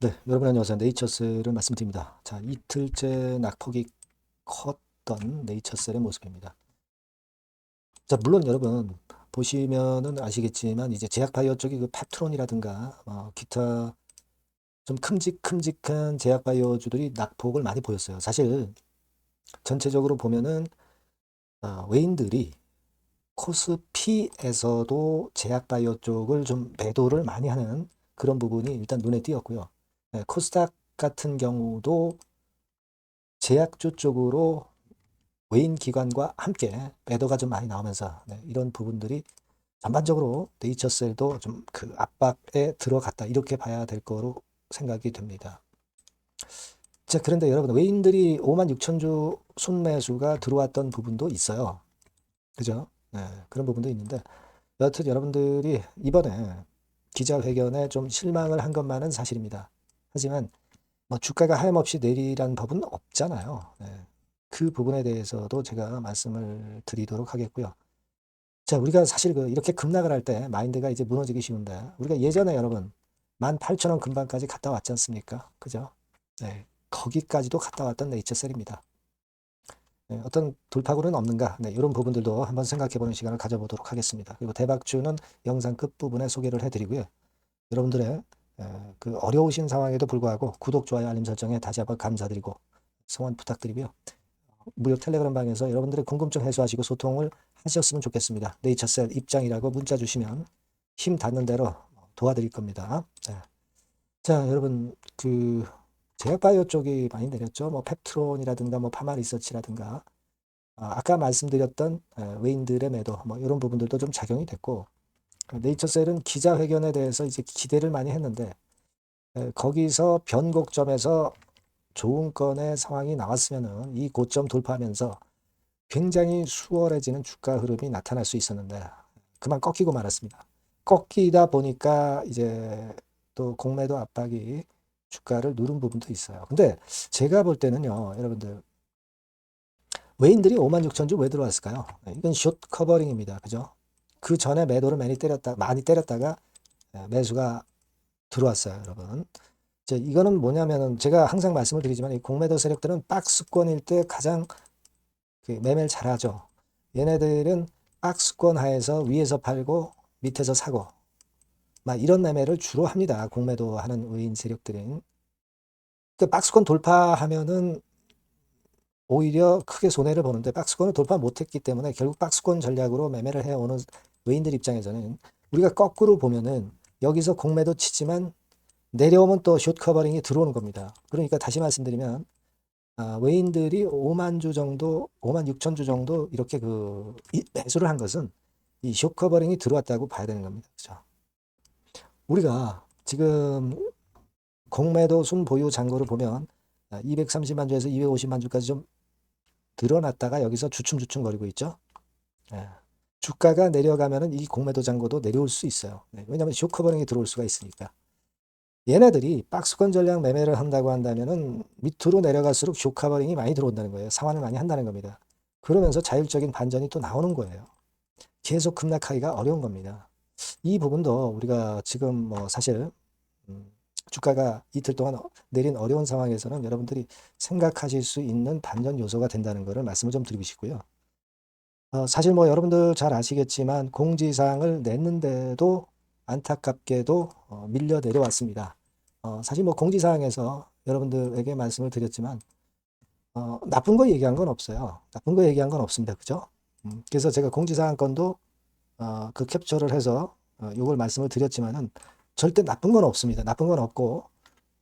네, 여러분 안녕하세요. 네이처셀을 말씀드립니다. 자, 이틀째 낙폭이 컸던 네이처셀의 모습입니다. 자, 물론 여러분 보시면은 아시겠지만 이제 제약바이오 쪽이 그 펩트론이라든가 기타 좀 큼직큼직한 제약바이오주들이 낙폭을 많이 보였어요. 사실 전체적으로 보면은 외인들이 코스피에서도 제약바이오 쪽을 좀 매도를 많이 하는 그런 부분이 일단 눈에 띄었고요. 네, 코스닥 같은 경우도 제약주 쪽으로 외인 기관과 함께 매도가 좀 많이 나오면서 이런 부분들이 전반적으로 네이처셀도 좀 그 압박에 들어갔다 이렇게 봐야 될 거로 생각이 됩니다. 자, 그런데 여러분 외인들이 5만 6천 주 순매수가 들어왔던 부분도 있어요. 그죠? 네, 그런 부분도 있는데 여하튼 여러분들이 이번에 기자회견에 좀 실망을 한 것만은 사실입니다. 하지만 뭐 주가가 하염없이 내리라는 법은 없잖아요. 네. 그 부분에 대해서도 제가 말씀을 드리도록 하겠고요. 자, 우리가 사실 이렇게 급락을 할 때 마인드가 이제 무너지기 쉬운데, 우리가 예전에 여러분 18,000원 근방까지 갔다 왔지 않습니까? 그죠? 네. 거기까지도 갔다 왔던 네이처셀입니다. 네, 어떤 돌파구는 없는가? 네, 이런 부분들도 한번 생각해 보는 시간을 가져보도록 하겠습니다. 그리고 대박주는 영상 끝부분에 소개를 해드리고요. 여러분들의 그 어려우신 상황에도 불구하고 구독, 좋아요, 알림 설정에 다시 한번 감사드리고 성원 부탁드리고요. 무료 텔레그램 방에서 여러분들의 궁금증 해소하시고 소통을 하셨으면 좋겠습니다. 네이처셀 입장이라고 문자 주시면 힘 닿는 대로 도와드릴 겁니다. 자, 여러분 그 제약바이오 쪽이 많이 내렸죠. 뭐 펩트론이라든가 뭐 파마리서치라든가 아까 말씀드렸던 외인들의 매도 뭐 이런 부분들도 좀 작용이 됐고 네이처셀은 기자회견에 대해서 이제 기대를 많이 했는데 거기서 변곡점에서 좋은 건의 상황이 나왔으면은 이 고점 돌파하면서 굉장히 수월해지는 주가 흐름이 나타날 수 있었는데 그만 꺾이고 말았습니다. 꺾이다 보니까 이제 또 공매도 압박이 주가를 누른 부분도 있어요. 근데 제가 볼 때는요, 여러분들 외인들이 5만 6천 주 왜 들어왔을까요? 이건 숏 커버링입니다. 그죠? 그 전에 매도를 많이 때렸다가 매수가 들어왔어요, 여러분. 이거는 뭐냐면은 제가 항상 말씀을 드리지만 이 공매도 세력들은 박스권일 때 가장 그 매매를 잘하죠. 얘네들은 박스권 하에서 위에서 팔고 밑에서 사고 막 이런 매매를 주로 합니다. 공매도 하는 의인 세력들은. 그 박스권 돌파하면은 오히려 크게 손해를 보는데 박스권을 돌파 못했기 때문에 결국 박스권 전략으로 매매를 해오는 외인들 입장에서는 우리가 거꾸로 보면은 여기서 공매도 치지만 내려오면 또 숏 커버링이 들어오는 겁니다. 그러니까 다시 말씀드리면 외인들이 5만 주 정도, 5만 6천 주 정도 이렇게 매수를 한 것은 이 숏커버링이 들어왔다고 봐야 되는 겁니다. 그죠? 우리가 지금 공매도 순보유 잔고를 보면 230만 주에서 250만 주까지 좀 늘어났다가 여기서 주춤주춤 거리고 있죠. 예. 주가가 내려가면은 이 공매도 잔고도 내려올 수 있어요. 네, 왜냐하면 숏커버링이 들어올 수가 있으니까. 얘네들이 박스권 전략 매매를 한다고 한다면은 밑으로 내려갈수록 숏커버링이 많이 들어온다는 거예요. 상환을 많이 한다는 겁니다. 그러면서 자율적인 반전이 또 나오는 거예요. 계속 급락하기가 어려운 겁니다. 이 부분도 우리가 지금 뭐 사실 음, 주가가 이틀 동안 내린 어려운 상황에서는 여러분들이 생각하실 수 있는 반전 요소가 된다는 것을 말씀을 좀 드리고 싶고요. 사실 뭐 여러분들 잘 아시겠지만 공지사항을 냈는데도 안타깝게도 밀려 내려왔습니다. 사실 뭐 공지사항에서 여러분들에게 말씀을 드렸지만 나쁜 거 얘기한 건 없어요. 나쁜 거 얘기한 건 없습니다. 그죠? 그래서 제가 공지사항 건도 그 캡처를 해서 요걸 말씀을 드렸지만은 절대 나쁜 건 없습니다. 나쁜 건 없고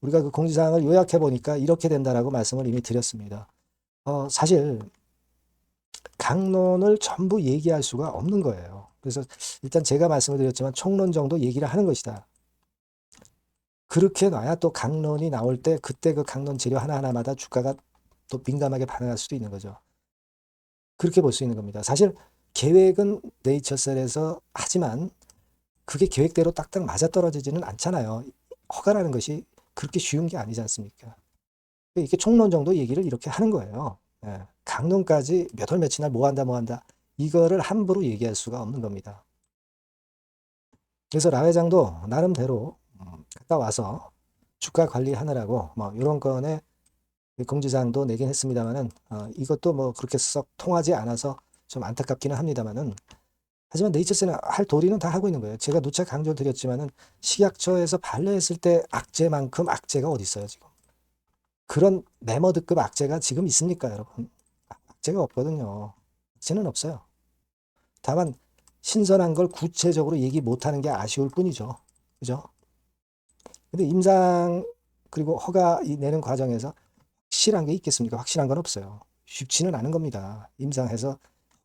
우리가 그 공지사항을 요약해 보니까 이렇게 된다라고 말씀을 이미 드렸습니다. 사실 강론을 전부 얘기할 수가 없는 거예요. 그래서 일단 제가 말씀을 드렸지만 총론 정도 얘기를 하는 것이다. 그렇게 놔야 또 강론이 나올 때 그때 그 강론 재료 하나하나마다 주가가 또 민감하게 반응할 수도 있는 거죠. 그렇게 볼 수 있는 겁니다. 사실 계획은 네이처셀에서 하지만 그게 계획대로 딱딱 맞아떨어지지는 않잖아요. 허가라는 것이 그렇게 쉬운 게 아니지 않습니까? 이렇게 총론 정도 얘기를 이렇게 하는 거예요. 예. 강론까지 몇 월 며칠 날 뭐 한다 뭐 한다 이거를 함부로 얘기할 수가 없는 겁니다. 그래서 라 회장도 나름대로 갔다 와서 주가 관리하느라고 뭐 이런 건에 공지사항도 내긴 했습니다만은 이것도 뭐 그렇게 썩 통하지 않아서 좀 안타깝기는 합니다만은 하지만 네이처스는 할 도리는 다 하고 있는 거예요. 제가 누차 강조드렸지만은 식약처에서 반려했을 때 악재만큼 악재가 어디 있어요 지금. 그런 매머드급 악재가 지금 있습니까 여러분? 악재가 없거든요. 악재는 없어요. 다만 신선한 걸 구체적으로 얘기 못하는 게 아쉬울 뿐이죠. 그죠? 근데 임상 그리고 허가 내는 과정에서 확실한 게 있겠습니까? 확실한 건 없어요. 쉽지는 않은 겁니다. 임상해서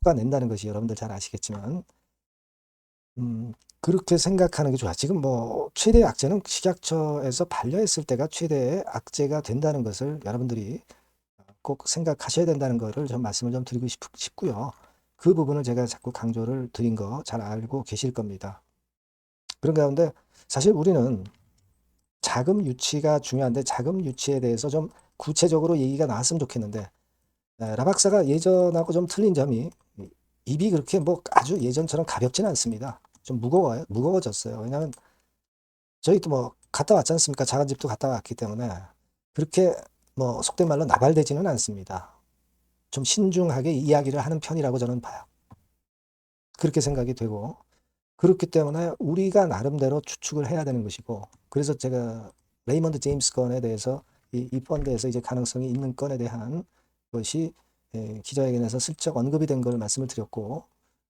허가 낸다는 것이 여러분들 잘 아시겠지만 그렇게 생각하는 게 좋아. 지금 뭐 최대의 악재는 식약처에서 반려했을 때가 최대의 악재가 된다는 것을 여러분들이 꼭 생각하셔야 된다는 것을 좀 말씀을 좀 드리고 싶고요. 그 부분을 제가 자꾸 강조를 드린 거 잘 알고 계실 겁니다. 그런 가운데 사실 우리는 자금 유치가 중요한데 자금 유치에 대해서 좀 구체적으로 얘기가 나왔으면 좋겠는데 라박사가 예전하고 좀 틀린 점이 입이 그렇게 뭐 아주 예전처럼 가볍지는 않습니다. 좀 무거워요. 무거워졌어요. 왜냐하면 저희도 뭐 갔다 왔지 않습니까? 작은 집도 갔다 왔기 때문에 그렇게 뭐 속된 말로 나발되지는 않습니다. 좀 신중하게 이야기를 하는 편이라고 저는 봐요. 그렇게 생각이 되고 그렇기 때문에 우리가 나름대로 추측을 해야 되는 것이고 그래서 제가 레이먼드 제임스 건에 대해서 이 펀드에서 이제 가능성이 있는 건에 대한 것이 기자회견에서 슬쩍 언급이 된 걸 말씀을 드렸고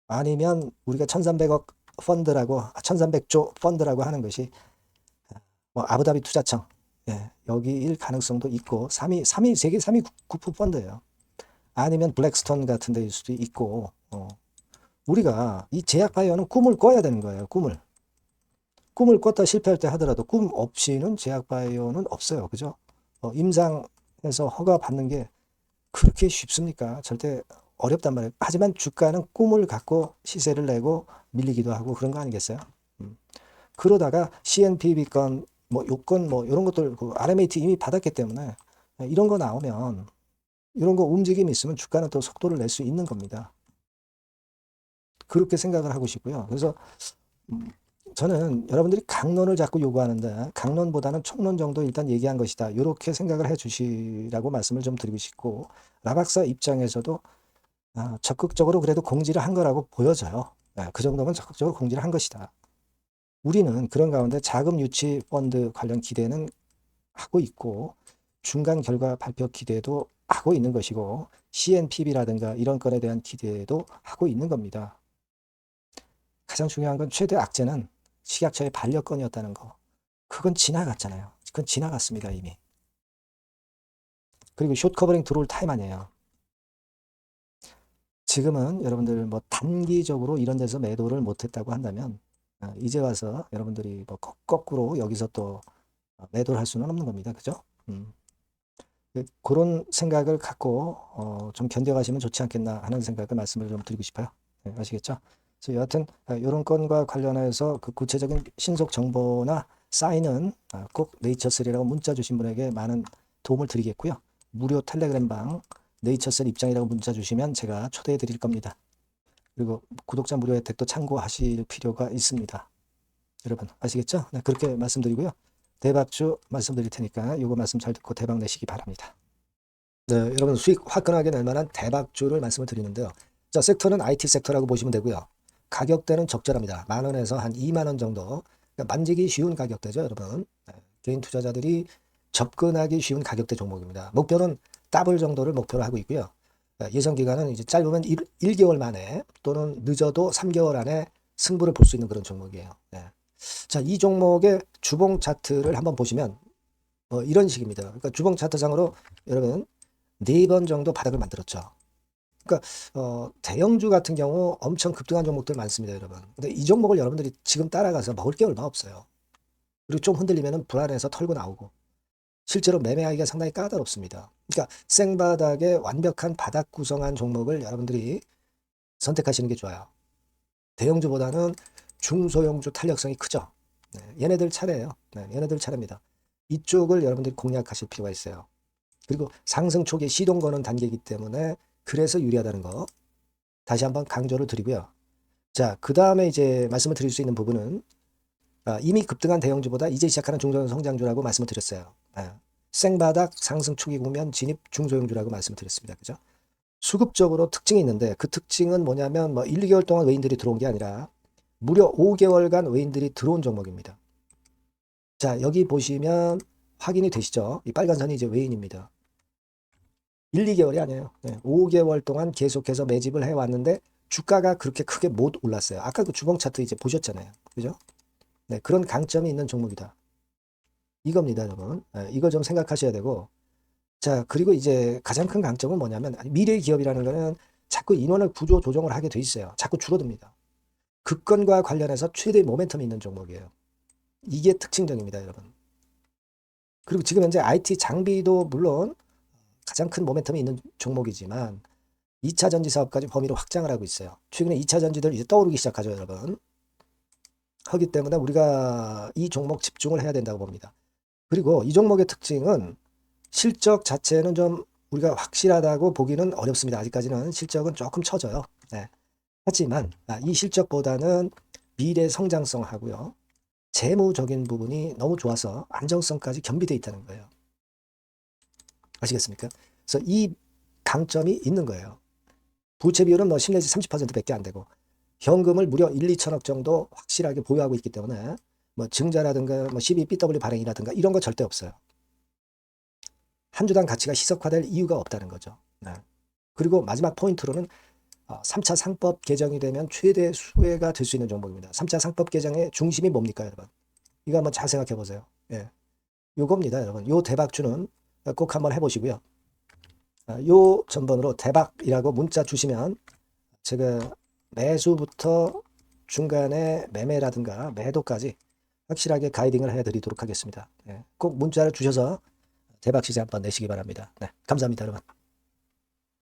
아니면 우리가 1300억 펀드라고 1300조 펀드라고 하는 것이 뭐 아부다비 투자청 여기일 가능성도 있고 3위 세계 3위 국부 펀드예요. 아니면 블랙스톤 같은 데일 수도 있고 우리가 이 제약바이오는 꿈을 꿔야 되는 거예요. 꿈을 꿨다 실패할 때 하더라도 꿈 없이는 제약바이오는 없어요. 그죠? 임상에서 허가 받는 게 그렇게 쉽습니까? 절대 어렵단 말이에요. 하지만 주가는 꿈을 갖고 시세를 내고 밀리기도 하고 그런 거 아니겠어요? 그러다가 CNPB 건, 뭐 요건 뭐 이런 것들 그 RMAT 이미 받았기 때문에 이런 거 나오면 이런 거 움직임이 있으면 주가는 또 속도를 낼 수 있는 겁니다. 그렇게 생각을 하고 싶고요. 그래서 저는 여러분들이 강론을 자꾸 요구하는데 강론보다는 총론 정도 일단 얘기한 것이다. 이렇게 생각을 해 주시라고 말씀을 좀 드리고 싶고 라박사 입장에서도 적극적으로 그래도 공지를 한 거라고 보여져요. 그 정도면 적극적으로 공지를 한 것이다. 우리는 그런 가운데 자금 유치 펀드 관련 기대는 하고 있고 중간 결과 발표 기대도 하고 있는 것이고 CNPB라든가 이런 건에 대한 기대도 하고 있는 겁니다. 가장 중요한 건 최대 악재는 식약처의 반려건이었다는 거. 그건 지나갔잖아요. 그건 지나갔습니다, 이미. 그리고 숏 커버링 들어올 타임 아니에요. 지금은 여러분들 뭐 단기적으로 이런 데서 매도를 못했다고 한다면 이제 와서 여러분들이 뭐 거꾸로 여기서 또 매도를 할 수는 없는 겁니다. 그죠? 그런 생각을 갖고 좀 견뎌가시면 좋지 않겠나 하는 생각을 말씀을 좀 드리고 싶어요. 네, 아시겠죠? 그래서 여하튼 이런 건과 관련해서 그 구체적인 신속 정보나 사인은 꼭 네이처셀이라고 문자 주신 분에게 많은 도움을 드리겠고요. 무료 텔레그램방 네이처셀 입장이라고 문자 주시면 제가 초대해 드릴 겁니다. 그리고 구독자 무료 혜택도 참고하실 필요가 있습니다. 여러분 아시겠죠? 네, 그렇게 말씀드리고요. 대박주 말씀드릴 테니까 이거 말씀 잘 듣고 대박 내시기 바랍니다. 네, 여러분 수익 화끈하게 낼 만한 대박주를 말씀을 드리는데요. 자, 섹터는 IT 섹터라고 보시면 되고요. 가격대는 적절합니다. 10,000원에서 한 20,000원 정도. 그러니까 만지기 쉬운 가격대죠, 여러분. 네, 개인 투자자들이 접근하기 쉬운 가격대 종목입니다. 목표는 더블 정도를 목표로 하고 있고요. 예상 기간은 이제 짧으면 1개월 만에 또는 늦어도 3개월 안에 승부를 볼 수 있는 그런 종목이에요. 네. 자, 이 종목의 주봉 차트를 한번 보시면 이런 식입니다. 그러니까 주봉 차트상으로 여러분 4번 정도 바닥을 만들었죠. 그러니까 대형주 같은 경우 엄청 급등한 종목들 많습니다, 여러분. 근데 이 종목을 여러분들이 지금 따라가서 먹을 게 얼마 없어요. 그리고 좀 흔들리면 불안해서 털고 나오고 실제로 매매하기가 상당히 까다롭습니다. 그러니까 생바닥에 완벽한 바닥 구성한 종목을 여러분들이 선택하시는 게 좋아요. 대형주보다는 중소형주 탄력성이 크죠. 네, 얘네들 차례예요. 네, 얘네들 차례입니다. 이쪽을 여러분들이 공략하실 필요가 있어요. 그리고 상승 초기에 시동 거는 단계이기 때문에 그래서 유리하다는 거 다시 한번 강조를 드리고요. 자, 그 다음에 이제 말씀을 드릴 수 있는 부분은 이미 급등한 대형주보다 이제 시작하는 중소형 성장주라고 말씀을 드렸어요. 생바닥 상승 초기 국면 진입 중소형주라고 말씀을 드렸습니다. 그죠? 수급적으로 특징이 있는데 그 특징은 뭐냐면 뭐 1, 2개월 동안 외인들이 들어온 게 아니라 무려 5개월간 외인들이 들어온 종목입니다. 자, 여기 보시면 확인이 되시죠? 이 빨간 선이 이제 외인입니다. 1, 2개월이 아니에요. 5개월 동안 계속해서 매집을 해왔는데 주가가 그렇게 크게 못 올랐어요. 아까 그 주봉 차트 이제 보셨잖아요. 그죠? 네, 그런 강점이 있는 종목이다. 이겁니다, 여러분. 이거 좀 생각하셔야 되고. 자, 그리고 이제 가장 큰 강점은 뭐냐면 미래 기업이라는 거는 자꾸 인원을 구조 조정을 하게 돼 있어요. 자꾸 줄어듭니다. 급권과 관련해서 최대 모멘텀이 있는 종목이에요. 이게 특징적입니다, 여러분. 그리고 지금 현재 IT 장비도 물론 가장 큰 모멘텀이 있는 종목이지만 2차 전지 사업까지 범위를 확장을 하고 있어요. 최근에 2차 전지들 이제 떠오르기 시작하죠, 여러분. 하기 때문에 우리가 이 종목 집중을 해야 된다고 봅니다. 그리고 이 종목의 특징은 실적 자체는 좀 우리가 확실하다고 보기는 어렵습니다. 아직까지는 실적은 조금 처져요. 네. 하지만 이 실적보다는 미래 성장성하고요. 재무적인 부분이 너무 좋아서 안정성까지 겸비되어 있다는 거예요. 아시겠습니까? 그래서 이 강점이 있는 거예요. 부채 비율은 뭐 10 내지 30%밖에 안 되고 현금을 무려 1, 2천억 정도 확실하게 보유하고 있기 때문에 뭐 증자라든가 뭐 12BW 발행이라든가 이런 거 절대 없어요. 한 주당 가치가 희석화될 이유가 없다는 거죠. 네. 그리고 마지막 포인트로는 3차 상법 개정이 되면 최대 수혜가 될 수 있는 종목입니다. 3차 상법 개정의 중심이 뭡니까, 여러분? 이거 한번 잘 생각해 보세요. 예. 요겁니다, 여러분. 요 대박주는 꼭 한번 해보시고요. 요 전번으로 대박이라고 문자 주시면 제가 매수부터 중간에 매매라든가 매도까지 확실하게 가이딩을 해드리도록 하겠습니다. 꼭 문자를 주셔서 대박 시세 한번 내시기 바랍니다. 네, 감사합니다, 여러분.